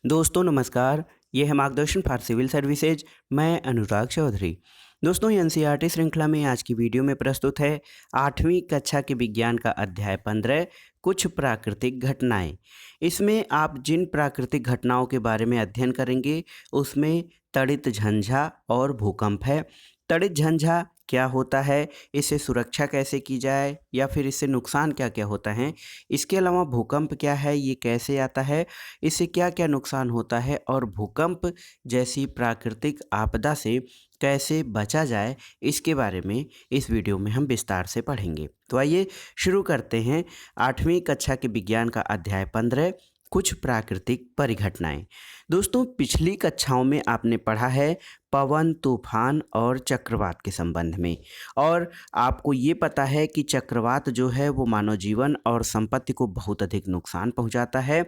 दोस्तों नमस्कार। ये है मार्गदर्शन फॉर सिविल सर्विसेज। मैं अनुराग चौधरी। दोस्तों एनसीईआरटी श्रृंखला में आज की वीडियो में प्रस्तुत है 8वीं कक्षा के विज्ञान का अध्याय 15 कुछ प्राकृतिक घटनाएं। इसमें आप जिन प्राकृतिक घटनाओं के बारे में अध्ययन करेंगे उसमें तड़ित झंझा और भूकंप है। तड़ित झंझा क्या होता है, इससे सुरक्षा कैसे की जाए या फिर इससे नुकसान क्या क्या होता है। इसके अलावा भूकंप क्या है, ये कैसे आता है, इससे क्या क्या नुकसान होता है और भूकंप जैसी प्राकृतिक आपदा से कैसे बचा जाए, इसके बारे में इस वीडियो में हम विस्तार से पढ़ेंगे। तो आइए शुरू करते हैं 8वीं कक्षा के विज्ञान का अध्याय 15 कुछ प्राकृतिक परिघटनाएं। दोस्तों पिछली कक्षाओं में आपने पढ़ा है पवन, तूफान और चक्रवात के संबंध में, और आपको ये पता है कि चक्रवात जो है वो मानव जीवन और संपत्ति को बहुत अधिक नुकसान पहुंचाता है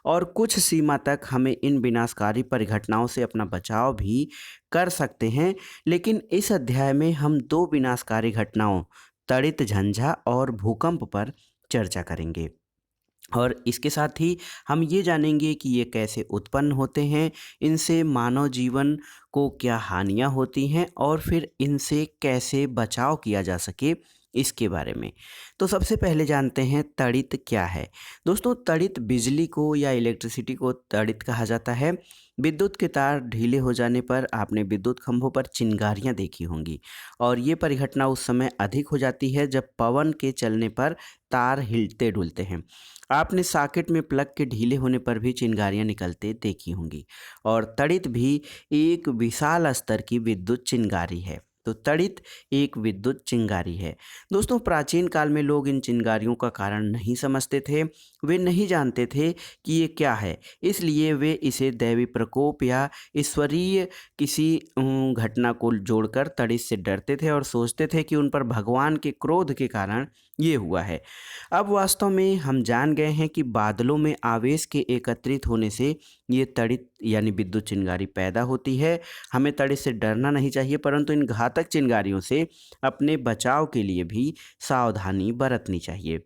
और कुछ सीमा तक हमें इन विनाशकारी परिघटनाओं से अपना बचाव भी कर सकते हैं। लेकिन इस अध्याय में हम दो विनाशकारी घटनाओं तड़ित झंझा और भूकंप पर चर्चा करेंगे, और इसके साथ ही हम ये जानेंगे कि ये कैसे उत्पन्न होते हैं, इनसे मानव जीवन को क्या हानियाँ होती हैं और फिर इनसे कैसे बचाव किया जा सके, इसके बारे में। तो सबसे पहले जानते हैं तड़ित क्या है। दोस्तों तड़ित बिजली को या इलेक्ट्रिसिटी को तड़ित कहा जाता है। विद्युत के तार ढीले हो जाने पर आपने विद्युत खंभों पर चिंगारियां देखी होंगी, और ये परिघटना उस समय अधिक हो जाती है जब पवन के चलने पर तार हिलते डुलते हैं। आपने सॉकेट में प्लग के ढीले होने पर भी चिंगारियां निकलते देखी होंगी, और तड़ित भी एक विशाल स्तर की विद्युत चिंगारी है। तो तड़ित एक विद्युत चिंगारी है। दोस्तों प्राचीन काल में लोग इन चिंगारियों का कारण नहीं समझते थे, वे नहीं जानते थे कि ये क्या है, इसलिए वे इसे दैवी प्रकोप या ईश्वरीय किसी घटना को जोड़कर तड़ित से डरते थे और सोचते थे कि उन पर भगवान के क्रोध के कारण ये हुआ है। अब वास्तव में हम जान गए हैं कि बादलों में आवेश के एकत्रित होने से ये तड़ित यानी विद्युत चिंगारी पैदा होती है। हमें तड़ित से डरना नहीं चाहिए, परंतु इन घातक चिंगारियों से अपने बचाव के लिए भी सावधानी बरतनी चाहिए।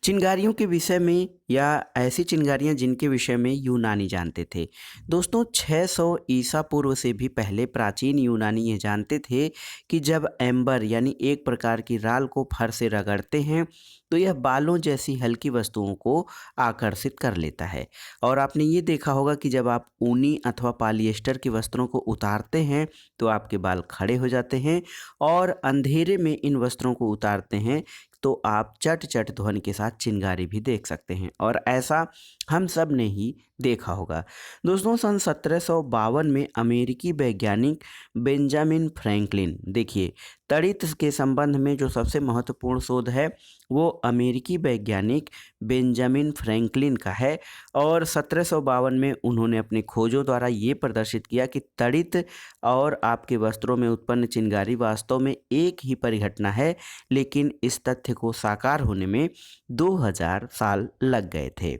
चिंगारियों के विषय में या ऐसी चिंगारियां जिनके विषय में यूनानी जानते थे। दोस्तों 600 ईसा पूर्व से भी पहले प्राचीन यूनानी ये जानते थे कि जब एम्बर यानी एक प्रकार की राल को फर से रगड़ते हैं तो यह बालों जैसी हल्की वस्तुओं को आकर्षित कर लेता है। और आपने ये देखा होगा कि जब आप ऊनी अथवा पॉलिएस्टर के वस्त्रों को उतारते हैं तो आपके बाल खड़े हो जाते हैं, और अंधेरे में इन वस्त्रों को उतारते हैं तो आप चट चट ध्वनि के साथ चिंगारी भी देख सकते हैं, और ऐसा हम सब ने ही देखा होगा। दोस्तों सन 1752 में अमेरिकी वैज्ञानिक बेंजामिन फ्रैंकलिन, देखिए तड़ित के संबंध में जो सबसे महत्वपूर्ण शोध है वो अमेरिकी वैज्ञानिक बेंजामिन फ्रैंकलिन का है, और 1752 में उन्होंने अपने खोजों द्वारा ये प्रदर्शित किया कि तड़ित और आपके वस्त्रों में उत्पन्न चिंगारी वास्तव में एक ही परिघटना है, लेकिन इस तथ्य को साकार होने में 2000 साल लग गए थे।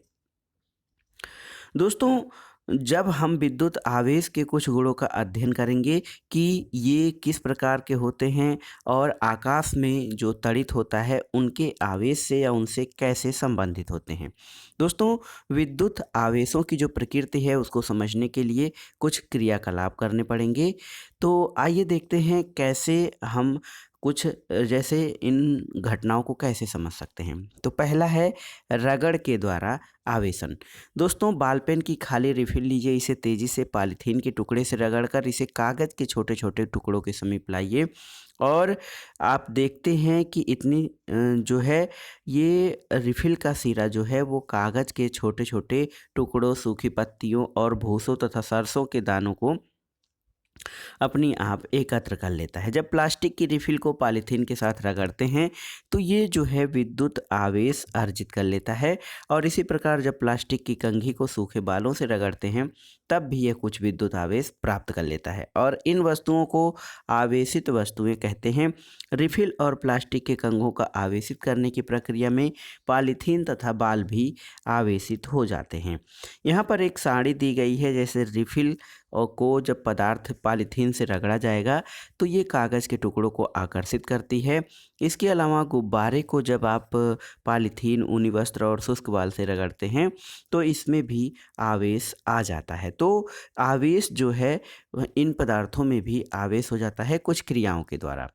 दोस्तों जब हम विद्युत आवेश के कुछ गुणों का अध्ययन करेंगे कि ये किस प्रकार के होते हैं और आकाश में जो तड़ित होता है उनके आवेश से या उनसे कैसे संबंधित होते हैं। दोस्तों विद्युत आवेशों की जो प्रकृति है उसको समझने के लिए कुछ क्रियाकलाप करने पड़ेंगे। तो आइए देखते हैं कैसे हम कुछ जैसे इन घटनाओं को कैसे समझ सकते हैं। तो पहला है रगड़ के द्वारा आवेशन। दोस्तों बॉल पेन की खाली रिफिल लीजिए, इसे तेजी से पॉलीथीन के टुकड़े से रगड़कर इसे कागज़ के छोटे छोटे टुकड़ों के समीप लाइए, और आप देखते हैं कि इतनी जो है ये रिफिल का सिरा जो है वो कागज़ के छोटे छोटे टुकड़ों, सूखी पत्तियों और भूसों तथा सरसों के दानों को अपनी आप एकत्र कर लेता है। जब प्लास्टिक की रिफिल को पॉलीथीन के साथ रगड़ते हैं तो ये जो है विद्युत आवेश अर्जित कर लेता है, और इसी प्रकार जब प्लास्टिक की कंघी को सूखे बालों से रगड़ते हैं तब भी यह कुछ विद्युत आवेश प्राप्त कर लेता है, और इन वस्तुओं को आवेशित वस्तुएं कहते हैं। रिफिल और प्लास्टिक के कंघों का आवेशित करने की प्रक्रिया में पॉलीथीन तथा बाल भी आवेशित हो जाते हैं। यहाँ पर एक सारणी दी गई है, जैसे रिफिल और को जब पदार्थ पॉलीथीन से रगड़ा जाएगा तो ये कागज़ के टुकड़ों को आकर्षित करती है। इसके अलावा गुब्बारे को जब आप पॉलीथीन, ऊनी वस्त्र और शुष्क बाल से रगड़ते हैं तो इसमें भी आवेश आ जाता है। तो आवेश जो है वह इन पदार्थों में भी आवेश हो जाता है कुछ क्रियाओं के द्वारा।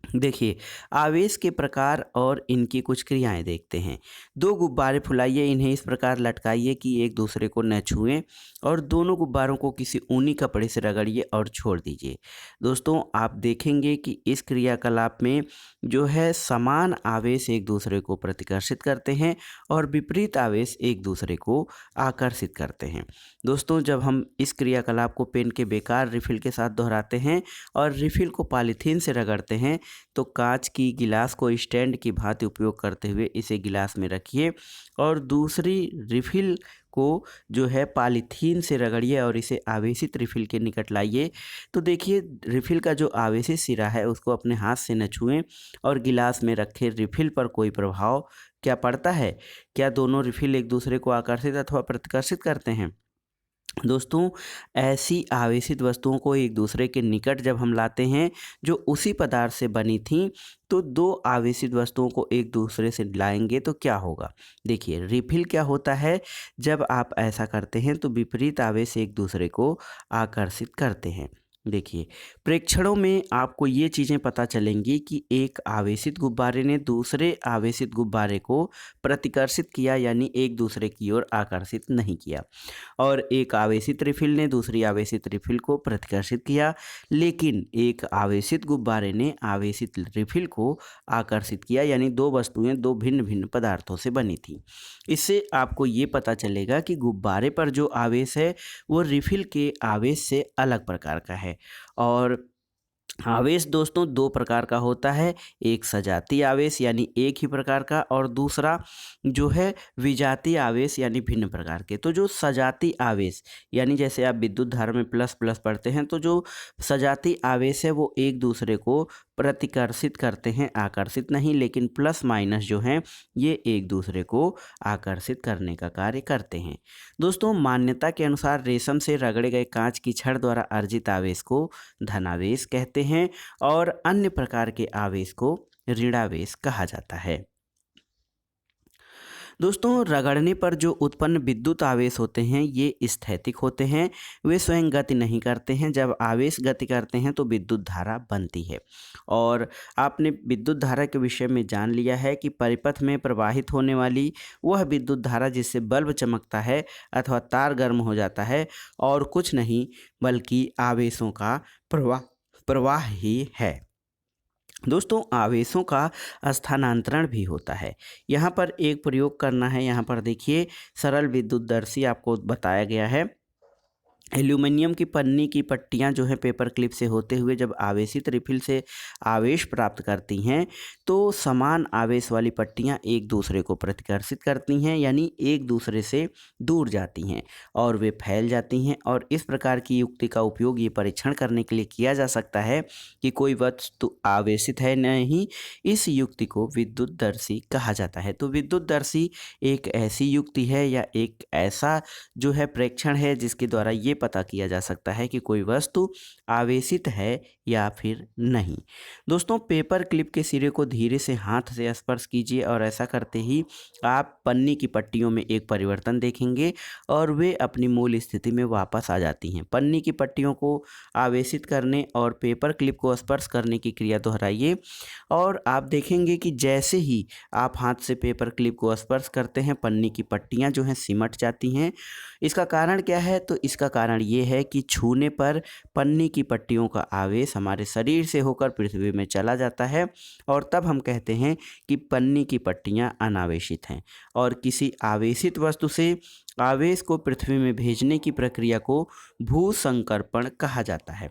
देखिए, आवेश के प्रकार और इनकी कुछ क्रियाएं देखते हैं। दो गुब्बारे फुलाइए, इन्हें इस प्रकार लटकाइए कि एक दूसरे को न छुएं और दोनों गुब्बारों को किसी ऊनी कपड़े से रगड़िए और छोड़ दीजिए। दोस्तों, आप देखेंगे कि इस क्रियाकलाप में जो है समान आवेश एक दूसरे को प्रतिकर्षित करते हैं और विपरीत आवेश एक दूसरे को आकर्षित करते हैं। दोस्तों, जब हम इस क्रियाकलाप को पेन के बेकार रिफिल के साथ दोहराते हैं और रिफिल को पॉलीथीन से रगड़ते हैं तो कांच की गिलास को स्टैंड की भांति उपयोग करते हुए इसे गिलास में रखिए और दूसरी रिफिल को जो है पॉलीथीन से रगड़िए और इसे आवेशित रिफिल के निकट लाइए। तो देखिए, रिफिल का जो आवेशित सिरा है उसको अपने हाथ से न छुएं और गिलास में रखे रिफिल पर कोई प्रभाव क्या पड़ता है? क्या दोनों रिफिल एक दूसरे को आकर्षित अथवा प्रतिकर्षित करते हैं? दोस्तों, ऐसी आवेशित वस्तुओं को एक दूसरे के निकट जब हम लाते हैं जो उसी पदार्थ से बनी थीं, तो दो आवेशित वस्तुओं को एक दूसरे से लाएंगे तो क्या होगा? देखिए, रिफिल क्या होता है, जब आप ऐसा करते हैं तो विपरीत आवेश एक दूसरे को आकर्षित करते हैं। देखिए, प्रेक्षणों में आपको ये चीज़ें पता चलेंगी कि एक आवेशित गुब्बारे ने दूसरे आवेशित गुब्बारे को प्रतिकर्षित किया, यानी एक दूसरे की ओर आकर्षित नहीं किया, और एक आवेशित रिफिल ने दूसरी आवेशित रिफिल को प्रतिकर्षित किया, लेकिन एक आवेशित गुब्बारे ने आवेशित रिफिल को आकर्षित किया, यानी दो वस्तुएं दो भिन्न भिन्न पदार्थों से बनी थी। इससे आपको ये पता चलेगा कि गुब्बारे पर जो आवेश है वो रिफिल के आवेश से अलग प्रकार का है। और आवेश दोस्तों दो प्रकार का होता है, एक सजातीय आवेश यानी एक ही प्रकार का, और दूसरा जो है विजातीय आवेश यानी भिन्न प्रकार के। तो जो सजातीय आवेश यानी जैसे आप विद्युत धारा में प्लस प्लस पढ़ते हैं, तो जो सजातीय आवेश है वो एक दूसरे को प्रतिकर्षित करते हैं, आकर्षित नहीं, लेकिन प्लस माइनस जो हैं ये एक दूसरे को आकर्षित करने का कार्य करते हैं। दोस्तों, मान्यता के अनुसार रेशम से रगड़े गए कांच की छड़ द्वारा अर्जित आवेश को धनावेश कहते हैं और अन्य प्रकार के आवेश को ऋणावेश कहा जाता है। दोस्तों, रगड़ने पर जो उत्पन्न विद्युत आवेश होते हैं ये स्थैतिक होते हैं, वे स्वयं गति नहीं करते हैं। जब आवेश गति करते हैं तो विद्युत धारा बनती है। और आपने विद्युत धारा के विषय में जान लिया है कि परिपथ में प्रवाहित होने वाली वह विद्युत धारा जिससे बल्ब चमकता है अथवा तार गर्म हो जाता है और कुछ नहीं बल्कि आवेशों का प्रवाह ही है। दोस्तों, आवेशों का स्थानांतरण भी होता है। यहाँ पर एक प्रयोग करना है। यहाँ पर देखिए, सरल विद्युतदर्शी आपको बताया गया है। एल्यूमिनियम की पन्नी की पट्टियाँ जो हैं पेपर क्लिप से होते हुए जब आवेशित रिफिल से आवेश प्राप्त करती हैं तो समान आवेश वाली पट्टियाँ एक दूसरे को प्रतिकर्षित करती हैं, यानी एक दूसरे से दूर जाती हैं और वे फैल जाती हैं। और इस प्रकार की युक्ति का उपयोग ये परीक्षण करने के लिए किया जा सकता है कि कोई वस्तु आवेशित है नहीं। इस युक्ति को विद्युतदर्शी कहा जाता है। तो विद्युतदर्शी एक ऐसी युक्ति है या एक ऐसा जो है प्रेक्षण है जिसके द्वारा ये पता किया जा सकता है कि कोई वस्तु आवेशित है या फिर नहीं। दोस्तों, पेपर क्लिप के सिरे को धीरे से हाथ से स्पर्श कीजिए और ऐसा करते ही आप पन्नी की पट्टियों में एक परिवर्तन देखेंगे और वे अपनी मूल स्थिति में वापस आ जाती हैं। पन्नी की पट्टियों को आवेशित करने और पेपर क्लिप को स्पर्श करने की क्रिया दोहराइए और आप देखेंगे कि जैसे ही आप हाथ से पेपर क्लिप को स्पर्श करते हैं पन्नी की पट्टियां जो हैं सिमट जाती हैं। इसका कारण क्या है? तो इसका कारण ये है कि छूने पर पन्नी की पट्टियों का आवेश हमारे शरीर से होकर पृथ्वी में चला जाता है और तब हम कहते हैं कि पन्नी की पट्टियां अनावेशित हैं। और किसी आवेशित वस्तु से आवेश को पृथ्वी में भेजने की प्रक्रिया को भूसंकर्पण कहा जाता है।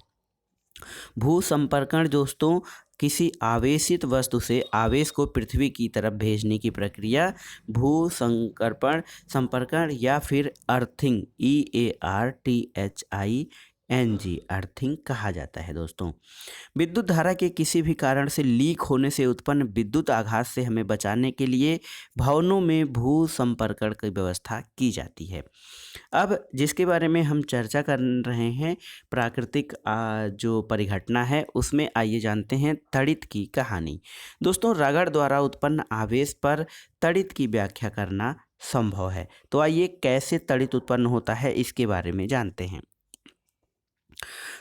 भूसंपर्कण दोस्तों किसी आवेशित वस्तु से आवेश को पृथ्वी की तरफ भेजने की प्रक्रिया भूसंकर्पण, संपर्कण या फिर अर्थिंग EARTHING एनजी अर्थिंग कहा जाता है दोस्तों। विद्युत धारा के किसी भी कारण से लीक होने से उत्पन्न विद्युत आघात से हमें बचाने के लिए भवनों में भू संपर्कण की व्यवस्था की जाती है। अब जिसके बारे में हम चर्चा कर रहे हैं, प्राकृतिक जो परिघटना है उसमें आइए जानते हैं तड़ित की कहानी। दोस्तों, रगड़ द्वारा उत्पन्न आवेश पर तड़ित की व्याख्या करना संभव है। तो आइए कैसे तड़ित उत्पन्न होता है इसके बारे में जानते हैं।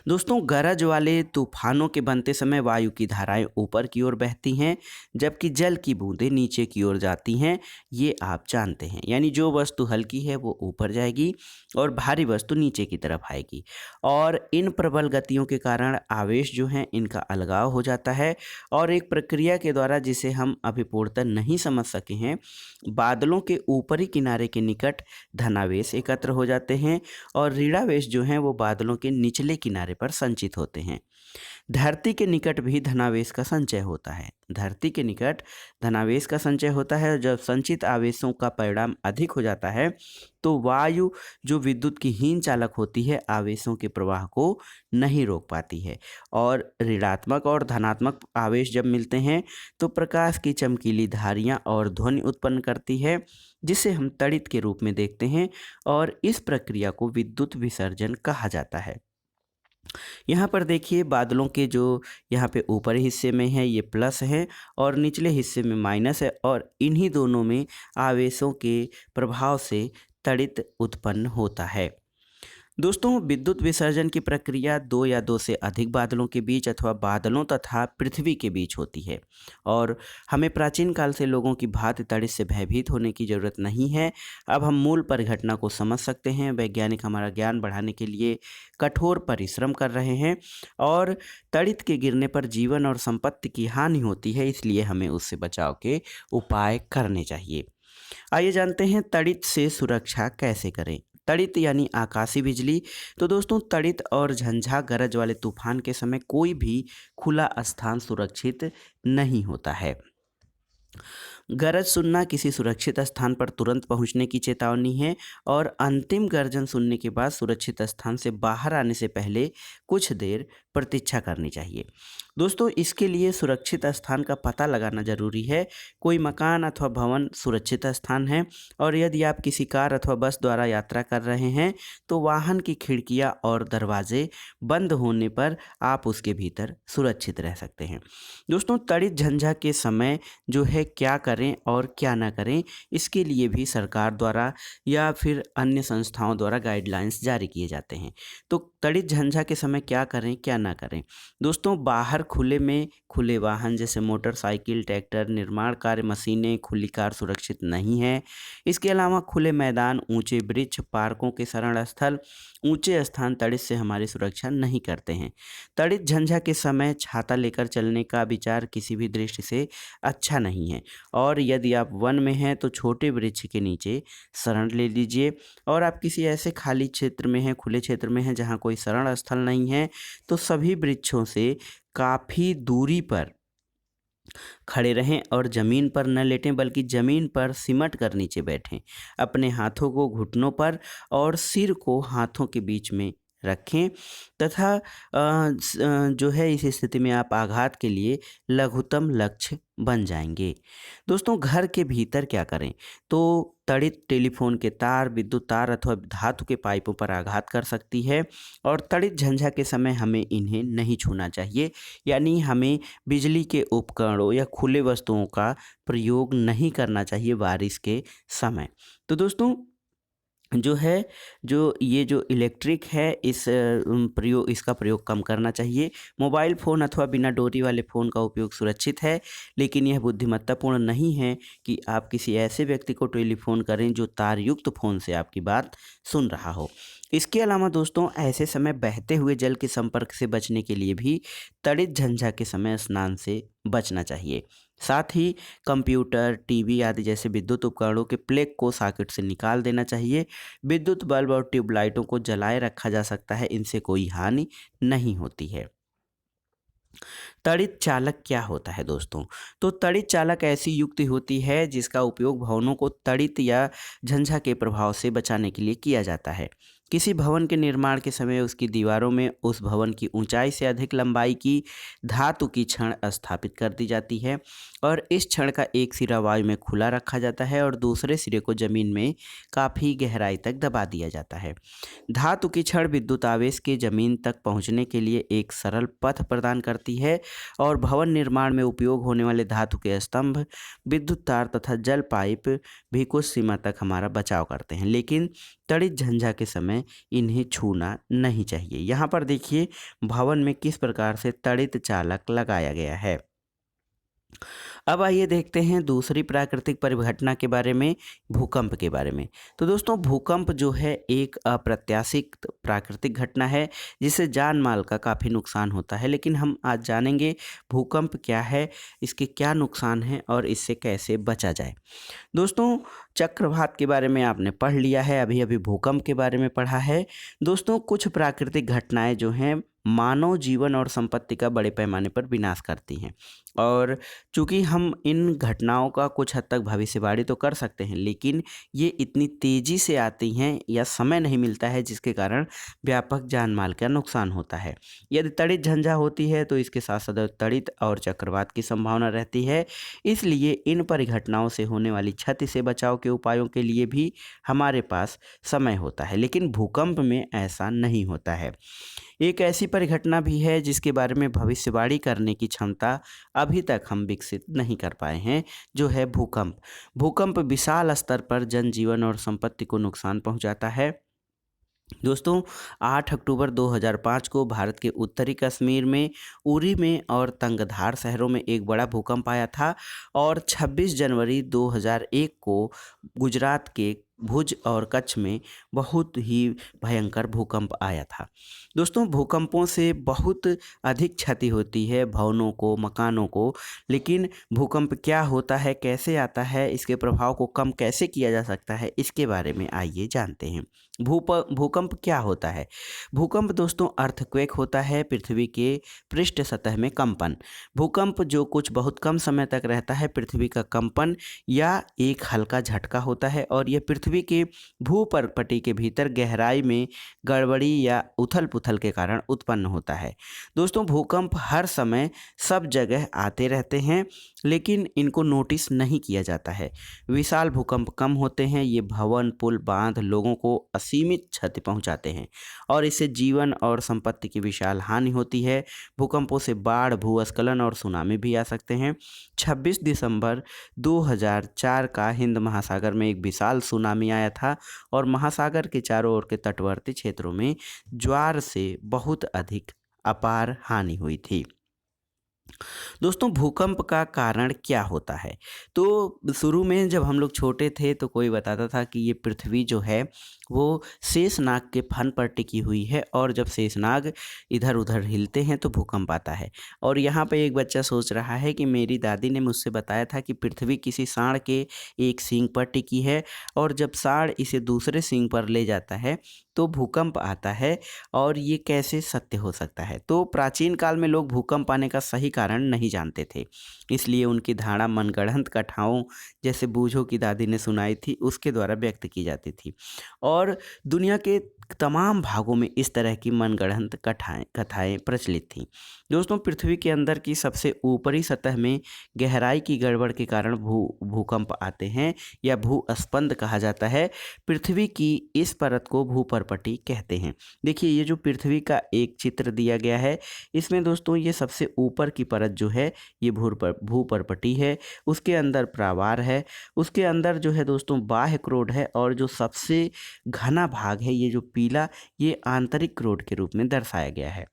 दोस्तों, गरज वाले तूफानों के बनते समय वायु की धाराएं ऊपर की ओर बहती हैं, जबकि जल की बूंदें नीचे की ओर जाती हैं। ये आप जानते हैं, यानी जो वस्तु हल्की है वो ऊपर जाएगी और भारी वस्तु नीचे की तरफ आएगी। और इन प्रबल गतियों के कारण आवेश जो हैं इनका अलगाव हो जाता है और एक प्रक्रिया के द्वारा, जिसे हम अभी पूर्णतः नहीं समझ सके हैं, बादलों के ऊपरी किनारे के निकट धनावेश एकत्र हो जाते हैं और ऋणावेश जो हैं वो बादलों के निचले किनारे पर संचित होते हैं। धरती के निकट भी धनावेश का संचय होता है। धरती के निकट धनावेश का संचय होता है और जब संचित आवेशों का परिमाण अधिक हो जाता है तो वायु जो विद्युत की हीन चालक होती है, आवेशों के प्रवाह को नहीं रोक पाती है और ऋणात्मक और धनात्मक आवेश जब मिलते हैं तो प्रकाश की चमकीली धारियां और ध्वनि उत्पन्न करती है, जिसे हम तड़ित के रूप में देखते हैं और इस प्रक्रिया को विद्युत विसर्जन कहा जाता है। यहाँ पर देखिए, बादलों के जो यहाँ पे ऊपरी हिस्से में है ये प्लस है और निचले हिस्से में माइनस है और इन्हीं दोनों में आवेशों के प्रभाव से तड़ित उत्पन्न होता है। दोस्तों, विद्युत विसर्जन की प्रक्रिया दो या दो से अधिक बादलों के बीच अथवा बादलों तथा पृथ्वी के बीच होती है और हमें प्राचीन काल से लोगों की भांति तड़ित से भयभीत होने की जरूरत नहीं है। अब हम मूल परिघटना को समझ सकते हैं। वैज्ञानिक हमारा ज्ञान बढ़ाने के लिए कठोर परिश्रम कर रहे हैं और तड़ित के गिरने पर जीवन और संपत्ति की हानि होती है, इसलिए हमें उससे बचाव के उपाय करने चाहिए। आइए जानते हैं तड़ित से सुरक्षा कैसे करें। तड़ित यानी आकाशीय बिजली। तो दोस्तों, तड़ित और झंझा गरज वाले तूफान के समय कोई भी खुला स्थान सुरक्षित नहीं होता है। गरज सुनना किसी सुरक्षित स्थान पर तुरंत पहुंचने की चेतावनी है और अंतिम गर्जन सुनने के बाद सुरक्षित स्थान से बाहर आने से पहले कुछ देर प्रतीक्षा करनी चाहिए। दोस्तों, इसके लिए सुरक्षित स्थान का पता लगाना जरूरी है। कोई मकान अथवा भवन सुरक्षित स्थान है और यदि आप किसी कार अथवा बस द्वारा यात्रा कर रहे हैं तो वाहन की खिड़कियां और दरवाजे बंद होने पर आप उसके भीतर सुरक्षित रह सकते हैं। दोस्तों, तड़ित झंझा के समय जो है क्या करें और क्या ना करें, इसके लिए भी सरकार द्वारा या फिर अन्य संस्थाओं द्वारा गाइडलाइंस जारी किए जाते हैं। तो तड़ित झंझा के समय क्या करें क्या ना करें। दोस्तों, बाहर खुले में खुले वाहन जैसे मोटरसाइकिल, ट्रैक्टर, निर्माण कार्य मशीनें, खुली कार सुरक्षित नहीं है। इसके अलावा खुले मैदान, ऊंचे वृक्ष, पार्कों के शरण स्थल, ऊंचे स्थान तड़ित से हमारी सुरक्षा नहीं करते हैं। तड़ित झंझा के समय छाता लेकर चलने का विचार किसी भी दृष्टि से अच्छा नहीं है और यदि आप वन में हैं तो छोटे वृक्ष के नीचे शरण ले लीजिए और आप किसी ऐसे खाली क्षेत्र में हैं, खुले क्षेत्र में हैं जहां कोई शरण स्थल नहीं है, तो सभी वृक्षों से काफ़ी दूरी पर खड़े रहें और ज़मीन पर न लेटें बल्कि ज़मीन पर सिमट कर नीचे बैठें। अपने हाथों को घुटनों पर और सिर को हाथों के बीच में रखें तथा जो है इस स्थिति में आप आघात के लिए लघुत्तम लक्ष्य बन जाएंगे। दोस्तों, घर के भीतर क्या करें। तो तड़ित टेलीफोन के तार, विद्युत तार अथवा धातु के पाइपों पर आघात कर सकती है और तड़ित झंझा के समय हमें इन्हें नहीं छूना चाहिए, यानी हमें बिजली के उपकरणों या खुले वस्तुओं का प्रयोग नहीं करना चाहिए बारिश के समय। तो दोस्तों, जो इलेक्ट्रिक है इसका प्रयोग कम करना चाहिए। मोबाइल फ़ोन अथवा बिना डोरी वाले फ़ोन का उपयोग सुरक्षित है, लेकिन यह बुद्धिमत्तापूर्ण नहीं है कि आप किसी ऐसे व्यक्ति को टेलीफोन करें जो तारयुक्त फ़ोन से आपकी बात सुन रहा हो। इसके अलावा दोस्तों, ऐसे समय बहते हुए जल के संपर्क से बचने के लिए भी तड़ित झंझा के समय स्नान से बचना चाहिए। साथ ही कंप्यूटर, टीवी आदि जैसे विद्युत उपकरणों के प्लग को सॉकेट से निकाल देना चाहिए। विद्युत बल्ब और ट्यूबलाइटों को जलाए रखा जा सकता है, इनसे कोई हानि नहीं होती है। तड़ित चालक क्या होता है दोस्तों। तो तड़ित चालक ऐसी युक्ति होती है जिसका उपयोग भवनों को तड़ित या झंझा के प्रभाव से बचाने के लिए किया जाता है। किसी भवन के निर्माण के समय उसकी दीवारों में उस भवन की ऊंचाई से अधिक लंबाई की धातु की छड़ स्थापित कर दी जाती है और इस छड़ का एक सिरा वायु में खुला रखा जाता है और दूसरे सिरे को जमीन में काफ़ी गहराई तक दबा दिया जाता है। धातु की छड़ विद्युत आवेश के जमीन तक पहुंचने के लिए एक सरल पथ प्रदान करती है और भवन निर्माण में उपयोग होने वाले धातु के स्तंभ, विद्युत तार तथा जल पाइप भी कुछ सीमा तक हमारा बचाव करते हैं, लेकिन तड़ित झंझा के समय इन्हें छूना नहीं चाहिए। यहाँ पर देखिए भवन में किस प्रकार से तड़ित चालक लगाया गया है। अब आइए देखते हैं दूसरी प्राकृतिक परिघटना के बारे में, भूकंप के बारे में। तो दोस्तों भूकंप जो है एक अप्रत्याशित प्राकृतिक घटना है जिससे जान माल का काफ़ी नुकसान होता है, लेकिन हम आज जानेंगे भूकंप क्या है, इसके क्या नुकसान हैं और इससे कैसे बचा जाए। दोस्तों चक्रवात के बारे में आपने पढ़ लिया है, अभी अभी भूकंप के बारे में पढ़ा है। दोस्तों कुछ प्राकृतिक घटनाएं जो हैं मानव जीवन और संपत्ति का बड़े पैमाने पर विनाश करती हैं और चूंकि हम इन घटनाओं का कुछ हद तक भविष्यवाणी तो कर सकते हैं, लेकिन ये इतनी तेज़ी से आती हैं या समय नहीं मिलता है जिसके कारण व्यापक जान माल का नुकसान होता है। यदि तड़ित झंझा होती है तो इसके साथ साथ तड़ित और चक्रवात की संभावना रहती है, इसलिए इन परिघटनाओं से होने वाली क्षति से बचाव के उपायों के लिए भी हमारे पास समय होता है, लेकिन भूकंप में ऐसा नहीं होता है। एक ऐसी परिघटना भी है जिसके बारे में भविष्यवाणी करने की क्षमता अभी तक हम विकसित नहीं कर पाए हैं, जो है भूकंप। भूकंप विशाल स्तर पर जनजीवन और संपत्ति को नुकसान पहुंचाता है। दोस्तों 8 अक्टूबर 2005 को भारत के उत्तरी कश्मीर में उरी में और तंगधार शहरों में एक बड़ा भूकंप आया था और 26 जनवरी 2001 को गुजरात के भुज और कच्छ में बहुत ही भयंकर भूकंप आया था। दोस्तों भूकंपों से बहुत अधिक क्षति होती है भवनों को, मकानों को, लेकिन भूकंप क्या होता है, कैसे आता है, इसके प्रभाव को कम कैसे किया जा सकता है, इसके बारे में आइए जानते हैं। भूकंप क्या होता है? भूकंप दोस्तों अर्थक्वेक होता है, पृथ्वी के पृष्ठ सतह में कंपन। भूकंप जो कुछ बहुत कम समय तक रहता है, पृथ्वी का कंपन या एक हल्का झटका होता है और यह पृथ्वी के भूपटल के भीतर गहराई में गड़बड़ी या उथल पुथल के कारण उत्पन्न होता है। दोस्तों भूकंप हर समय सब जगह आते रहते हैं, लेकिन इनको नोटिस नहीं किया जाता है। विशाल भूकंप कम होते हैं, ये भवन, पुल, बांध, लोगों को असीमित क्षति पहुंचाते हैं और इससे जीवन और संपत्ति की विशाल हानि होती है। भूकंपों से बाढ़, भूस्खलन और सुनामी भी आ सकते हैं। 26 दिसंबर 2004 का हिंद महासागर में एक विशाल सुनामी आया था और महासागर के चारों ओर के तटवर्ती क्षेत्रों में ज्वार से बहुत अधिक अपार हानि हुई थी। दोस्तों भूकंप का कारण क्या होता है? तो शुरू में जब हम लोग छोटे थे तो कोई बताता था कि ये पृथ्वी जो है वो शेषनाग के फन पर टिकी हुई है और जब शेषनाग इधर उधर हिलते हैं तो भूकंप आता है। और यहाँ पे एक बच्चा सोच रहा है कि मेरी दादी ने मुझसे बताया था कि पृथ्वी किसी सांड के एक सींग पर टिकी है और जब सांड इसे दूसरे सींग पर ले जाता है तो भूकंप आता है। और ये कैसे सत्य हो सकता है? तो प्राचीन काल में लोग भूकंप आने का सही कारण नहीं जानते थे, इसलिए उनकी धारणा मनगढ़ंत कथाओं जैसे बूझों की दादी ने सुनाई थी उसके द्वारा व्यक्त की जाती थी और दुनिया के तमाम भागों में इस तरह की मनगढ़ंत कथाएं प्रचलित थीं। दोस्तों पृथ्वी के अंदर की सबसे ऊपरी सतह में गहराई की गड़बड़ के कारण भूकंप आते हैं या भूस्पंद कहा जाता है। पृथ्वी की इस परत को भूपर्पटी कहते हैं। देखिए ये जो पृथ्वी का एक चित्र दिया गया है, इसमें दोस्तों ये सबसे ऊपर की परत जो है ये भूपर्पटी है, उसके अंदर प्रावार है, उसके अंदर जो है दोस्तों बाह्य क्रोड है और जो सबसे घना भाग है ये जो पीला, ये आंतरिक क्रोड के रूप में दर्शाया गया है।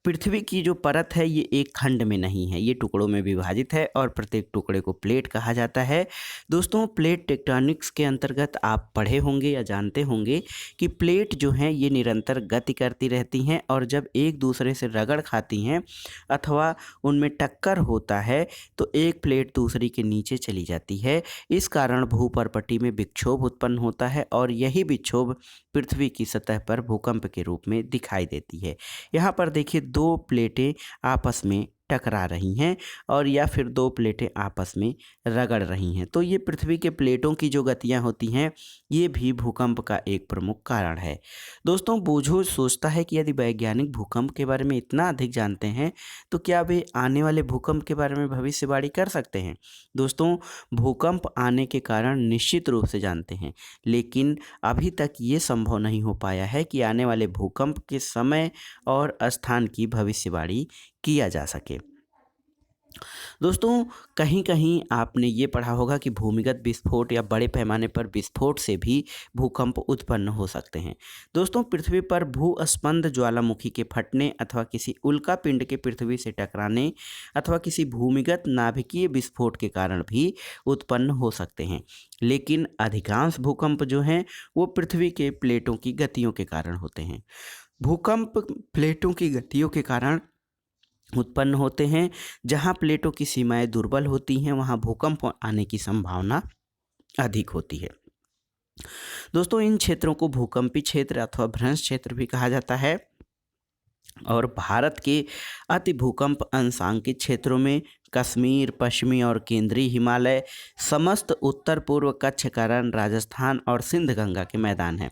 पृथ्वी की जो परत है ये एक खंड में नहीं है, ये टुकड़ों में विभाजित है और प्रत्येक टुकड़े को प्लेट कहा जाता है। दोस्तों प्लेट टेक्टोनिक्स के अंतर्गत आप पढ़े होंगे या जानते होंगे कि प्लेट जो हैं ये निरंतर गति करती रहती हैं और जब एक दूसरे से रगड़ खाती हैं अथवा उनमें टक्कर होता है तो एक प्लेट दूसरी के नीचे चली जाती है। इस कारण भूपर्पटी में विक्षोभ उत्पन्न होता है और यही विक्षोभ पृथ्वी की सतह पर भूकंप के रूप में दिखाई देती है। यहाँ पर देखिए दो प्लेटें आपस में टकरा रही हैं और या फिर दो प्लेटें आपस में रगड़ रही हैं। तो ये पृथ्वी के प्लेटों की जो गतियाँ होती हैं, ये भी भूकंप का एक प्रमुख कारण है। दोस्तों, बोझो सोचता है कि यदि वैज्ञानिक भूकंप के बारे में इतना अधिक जानते हैं, तो क्या वे आने वाले भूकंप के बारे में भविष्यवाणी कर सकते हैं? दोस्तों, भूकंप आने के कारण निश्चित रूप से जानते हैं, लेकिन अभी तक ये संभव नहीं हो पाया है कि आने वाले भूकंप के समय और स्थान की भविष्यवाणी किया जा सके। दोस्तों, कहीं कहीं आपने ये पढ़ा होगा कि भूमिगत विस्फोट या बड़े पैमाने पर विस्फोट से भी भूकंप उत्पन्न हो सकते हैं। दोस्तों, पृथ्वी पर भूस्पंद ज्वालामुखी के फटने अथवा किसी उल्का पिंड के पृथ्वी से टकराने अथवा किसी भूमिगत नाभिकीय विस्फोट के कारण भी उत्पन्न हो सकते हैं, लेकिन अधिकांश भूकंप जो हैं वो पृथ्वी के प्लेटों की गतियों के कारण होते हैं। भूकंप प्लेटों की गतियों के कारण उत्पन्न होते हैं। जहां प्लेटों की सीमाएं दुर्बल होती हैं, वहां भूकंप आने की संभावना अधिक होती है। दोस्तों, इन क्षेत्रों को भूकंपी क्षेत्र अथवा भ्रंश क्षेत्र भी कहा जाता है और भारत के अति भूकंप अंशांकित क्षेत्रों में कश्मीर, पश्चिमी और केंद्रीय हिमालय, समस्त उत्तर पूर्व कच्छ, करण, राजस्थान और सिंध गंगा के मैदान हैं।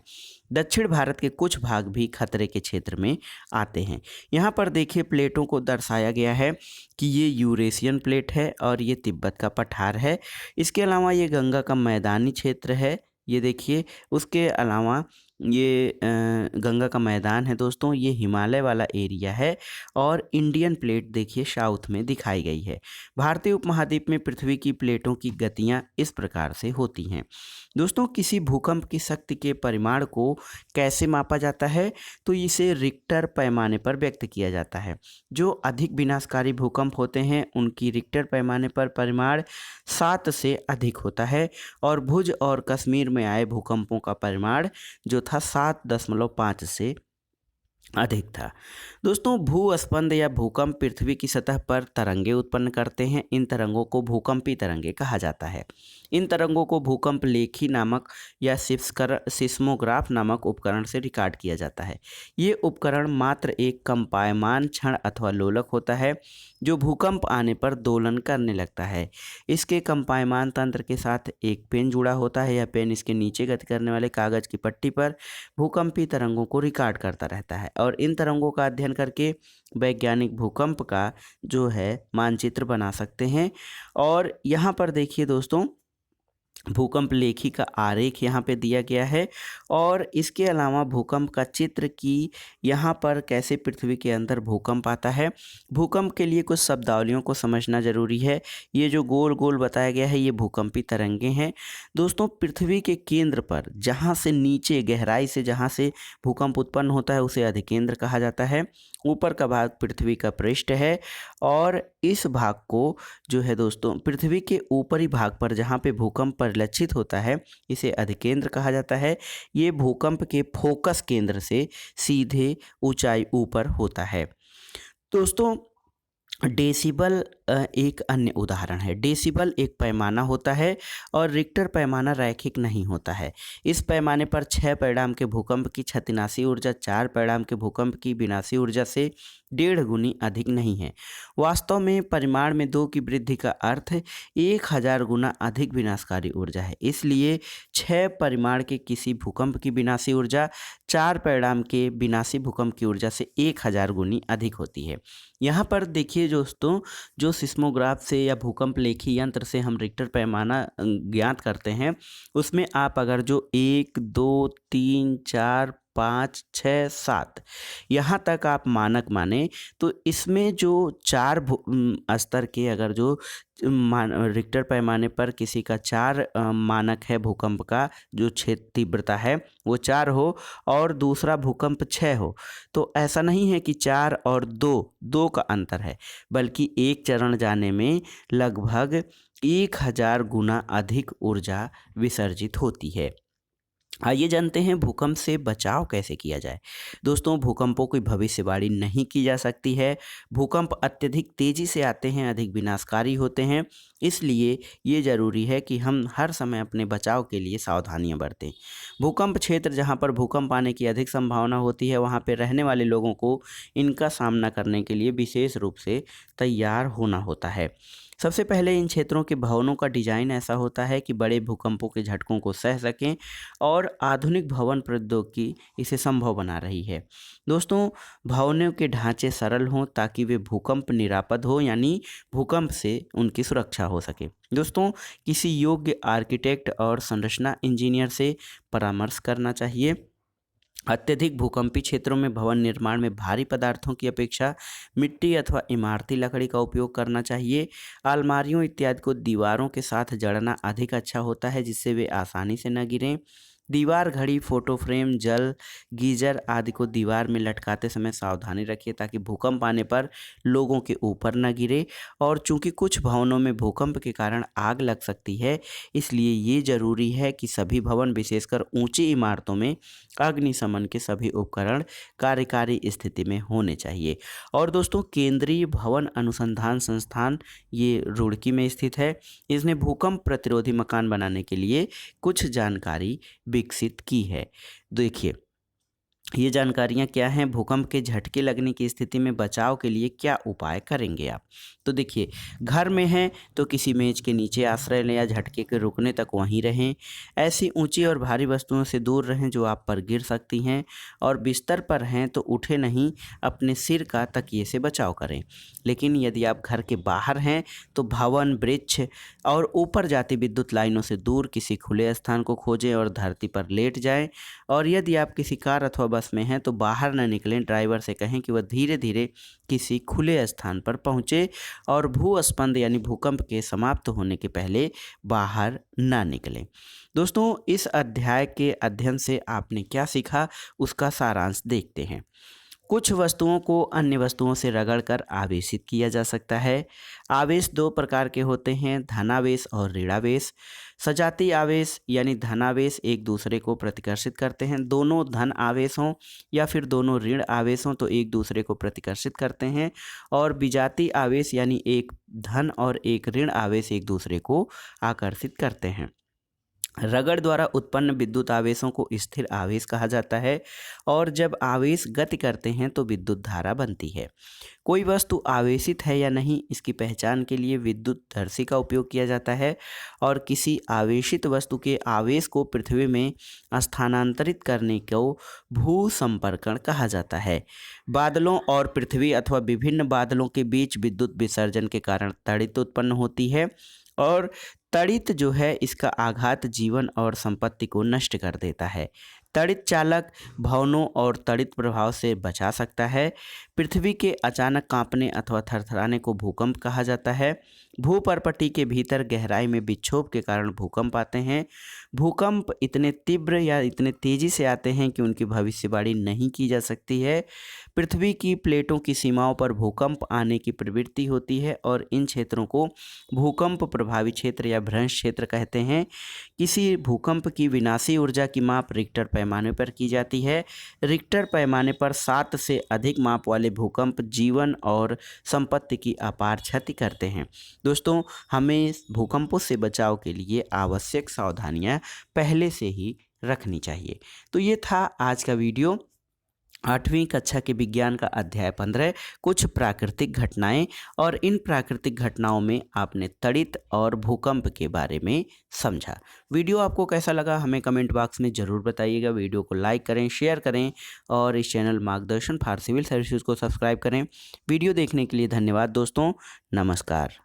दक्षिण भारत के कुछ भाग भी खतरे के क्षेत्र में आते हैं। यहाँ पर देखिए प्लेटों को दर्शाया गया है कि ये यूरेशियन प्लेट है और ये तिब्बत का पठार है। इसके अलावा ये गंगा का मैदानी क्षेत्र है, ये देखिए। उसके अलावा ये गंगा का मैदान है दोस्तों, ये हिमालय वाला एरिया है और इंडियन प्लेट देखिए साउथ में दिखाई गई है। भारतीय उपमहाद्वीप में पृथ्वी की प्लेटों की गतियाँ इस प्रकार से होती हैं। दोस्तों, किसी भूकंप की शक्ति के परिमाण को कैसे मापा जाता है? तो इसे रिक्टर पैमाने पर व्यक्त किया जाता है। जो अधिक विनाशकारी भूकंप होते हैं उनकी रिक्टर पैमाने पर परिमाण 7 से अधिक होता है और भुज और कश्मीर में आए भूकंपों का परिमाण जो था 7.5 से अधिक था। दोस्तों, भूस्पंद या भूकंप पृथ्वी की सतह पर तरंगे उत्पन्न करते हैं। इन तरंगों को भूकंपी तरंगे कहा जाता है। इन तरंगों को भूकंप लेखी नामक या सिस्मोग्राफ नामक उपकरण से रिकॉर्ड किया जाता है। ये उपकरण मात्र एक कंपायमान क्षण अथवा लोलक होता है जो भूकंप आने पर दोलन करने लगता है। इसके कंपायमान तंत्र के साथ एक पेन जुड़ा होता है। यह पेन इसके नीचे गति करने वाले कागज की पट्टी पर भूकंपी तरंगों को रिकॉर्ड करता रहता है और इन तरंगों का अध्ययन करके वैज्ञानिक भूकंप का जो है मानचित्र बना सकते हैं। और यहाँ पर देखिए दोस्तों, भूकंप लेखी का आरेख यहाँ पे दिया गया है और इसके अलावा भूकंप का चित्र कि यहाँ पर कैसे पृथ्वी के अंदर भूकंप आता है। भूकंप के लिए कुछ शब्दावलियों को समझना जरूरी है। ये जो गोल गोल बताया गया है ये भूकंपी तरंगे हैं। दोस्तों, पृथ्वी के केंद्र पर जहाँ से नीचे गहराई से जहाँ से भूकंप उत्पन्न होता है उसे अधिकेंद्र कहा जाता है। ऊपर का भाग पृथ्वी का पृष्ठ है और इस भाग को जो है दोस्तों पृथ्वी के ऊपरी भाग पर जहाँ पे भूकंप परिलक्षित होता है इसे अधिकेंद्र कहा जाता है। ये भूकंप के फोकस केंद्र से सीधे ऊंचाई ऊपर होता है। दोस्तों, डेसिबल एक अन्य उदाहरण है। डेसिबल एक पैमाना होता है और रिक्टर पैमाना रैखिक नहीं होता है। इस पैमाने पर 6 परिणाम के भूकंप की क्षतिनाशी ऊर्जा 4 परिणाम के भूकंप की विनाशी ऊर्जा से 1.5 गुनी अधिक नहीं है। वास्तव में परिमाण में 2 की वृद्धि का अर्थ 1000 गुना अधिक विनाशकारी ऊर्जा है। इसलिए 6 परिमाण के किसी भूकंप की विनाशी ऊर्जा 4 परिणाम के विनाशी भूकंप की ऊर्जा से 1000 गुनी अधिक होती है। यहाँ पर देखिए दोस्तों, जो सिस्मोग्राफ से या भूकंप लेखी यंत्र से हम रिक्टर पैमाना ज्ञात करते हैं उसमें आप अगर जो 1, 2, 3, 4, 5, 6, 7 यहाँ तक आप मानक माने तो इसमें जो 4 स्तर के अगर जो रिक्टर पैमाने पर किसी का 4 मानक है भूकंप का जो क्षेत्र तीव्रता है वो 4 हो और दूसरा भूकंप 6 हो, तो ऐसा नहीं है कि 4 और 2 का अंतर है, बल्कि एक चरण जाने में लगभग 1000 गुना अधिक ऊर्जा विसर्जित होती है। आइए जानते हैं भूकंप से बचाव कैसे किया जाए। दोस्तों, भूकंपों की भविष्यवाणी नहीं की जा सकती है। भूकंप अत्यधिक तेजी से आते हैं, अधिक विनाशकारी होते हैं। इसलिए ये ज़रूरी है कि हम हर समय अपने बचाव के लिए सावधानियां बरतें। भूकंप क्षेत्र जहां पर भूकंप आने की अधिक संभावना होती है, वहां पर रहने वाले लोगों को इनका सामना करने के लिए विशेष रूप से तैयार होना होता है। सबसे पहले इन क्षेत्रों के भवनों का डिजाइन ऐसा होता है कि बड़े भूकंपों के झटकों को सह सकें, और आधुनिक भवन प्रौद्योगिकी इसे संभव बना रही है। दोस्तों, भवनों के ढांचे सरल हों ताकि वे भूकंप निरापद हो, यानी भूकंप से उनकी सुरक्षा हो सके। दोस्तों, किसी योग्य आर्किटेक्ट और संरचना इंजीनियर से परामर्श करना चाहिए। अत्यधिक भूकंपी क्षेत्रों में भवन निर्माण में भारी पदार्थों की अपेक्षा मिट्टी अथवा इमारती लकड़ी का उपयोग करना चाहिए। अलमारियों इत्यादि को दीवारों के साथ जड़ना अधिक अच्छा होता है, जिससे वे आसानी से न गिरें। दीवार घड़ी, फोटो फ्रेम, जल गीजर आदि को दीवार में लटकाते समय सावधानी रखिए ताकि भूकंप आने पर लोगों के ऊपर न गिरे। और चूंकि कुछ भवनों में भूकंप के कारण आग लग सकती है, इसलिए ये जरूरी है कि सभी भवन, विशेषकर ऊंची इमारतों में अग्निशमन के सभी उपकरण कार्यकारी स्थिति में होने चाहिए। और दोस्तों, केंद्रीय भवन अनुसंधान संस्थान ये रुड़की में स्थित है। इसने भूकंप प्रतिरोधी मकान बनाने के लिए कुछ जानकारी विकसित की है। देखिए, ये जानकारियाँ क्या हैं, भूकंप के झटके लगने की स्थिति में बचाव के लिए क्या उपाय करेंगे आप। तो देखिए, घर में हैं तो किसी मेज के नीचे आश्रय लें या झटके के रुकने तक वहीं रहें। ऐसी ऊंची और भारी वस्तुओं से दूर रहें जो आप पर गिर सकती हैं। और बिस्तर पर हैं तो उठे नहीं, अपने सिर का तकिए से बचाव करें। लेकिन यदि आप घर के बाहर हैं तो भवन, वृक्ष और ऊपर जाती विद्युत लाइनों से दूर किसी खुले स्थान को खोजें और धरती पर लेट जाएं। और यदि आप किसी कार अथवा बस में हैं तो बाहर न निकलें। ड्राइवर से कहें कि वह धीरे धीरे किसी खुले स्थान पर पहुंचे और भूस्पंद यानी भूकंप के समाप्त होने के पहले बाहर ना निकलें। दोस्तों, इस अध्याय के अध्ययन से आपने क्या सीखा, उसका सारांश देखते हैं। कुछ वस्तुओं को अन्य वस्तुओं से रगड़कर आवेशित किया जा सकता है। आवेश दो प्रकार के होते हैं, धनावेश और ऋणावेश। सजातीय आवेश यानी धनावेश एक दूसरे को प्रतिकर्षित करते हैं। दोनों धन आवेश हों या फिर दोनों ऋण आवेश हों तो एक दूसरे को प्रतिकर्षित करते हैं। और विजातीय आवेश यानी एक धन और एक ऋण आवेश एक दूसरे को आकर्षित करते हैं। रगड़ द्वारा उत्पन्न विद्युत आवेशों को स्थिर आवेश कहा जाता है। और जब आवेश गति करते हैं तो विद्युत धारा बनती है। कोई वस्तु आवेशित है या नहीं, इसकी पहचान के लिए विद्युतधर्षी का उपयोग किया जाता है। और किसी आवेशित वस्तु के आवेश को पृथ्वी में स्थानांतरित करने को भूसंपर्कण कहा जाता है। बादलों और पृथ्वी अथवा विभिन्न बादलों के बीच विद्युत विसर्जन के कारण तड़ित उत्पन्न होती है। और तड़ित जो है, इसका आघात जीवन और संपत्ति को नष्ट कर देता है। तड़ित चालक भवनों और तड़ित प्रभाव से बचा सकता है। पृथ्वी के अचानक कांपने अथवा थरथराने को भूकंप कहा जाता है। भूपर्पटी के भीतर गहराई में विक्षोभ के कारण भूकंप आते हैं। भूकंप इतने तीव्र या इतने तेजी से आते हैं कि उनकी भविष्यवाणी नहीं की जा सकती है। पृथ्वी की प्लेटों की सीमाओं पर भूकंप आने की प्रवृत्ति होती है और इन क्षेत्रों को भूकंप प्रभावी क्षेत्र या भ्रंश क्षेत्र कहते हैं। किसी भूकंप की विनाशी ऊर्जा की माप रिक्टर पैमाने पर की जाती है। रिक्टर पैमाने पर 7 से अधिक माप वाले भूकंप जीवन और संपत्ति की अपार क्षति करते हैं। दोस्तों, हमें भूकंपों से बचाव के लिए आवश्यक सावधानियां पहले से ही रखनी चाहिए। तो ये था आज का वीडियो, 8वीं कक्षा के विज्ञान का अध्याय 15, कुछ प्राकृतिक घटनाएं। और इन प्राकृतिक घटनाओं में आपने तड़ित और भूकंप के बारे में समझा। वीडियो आपको कैसा लगा हमें कमेंट बॉक्स में ज़रूर बताइएगा। वीडियो को लाइक करें, शेयर करें और इस चैनल मार्गदर्शन फॉर सिविल सर्विसेज को सब्सक्राइब करें। वीडियो देखने के लिए धन्यवाद दोस्तों, नमस्कार।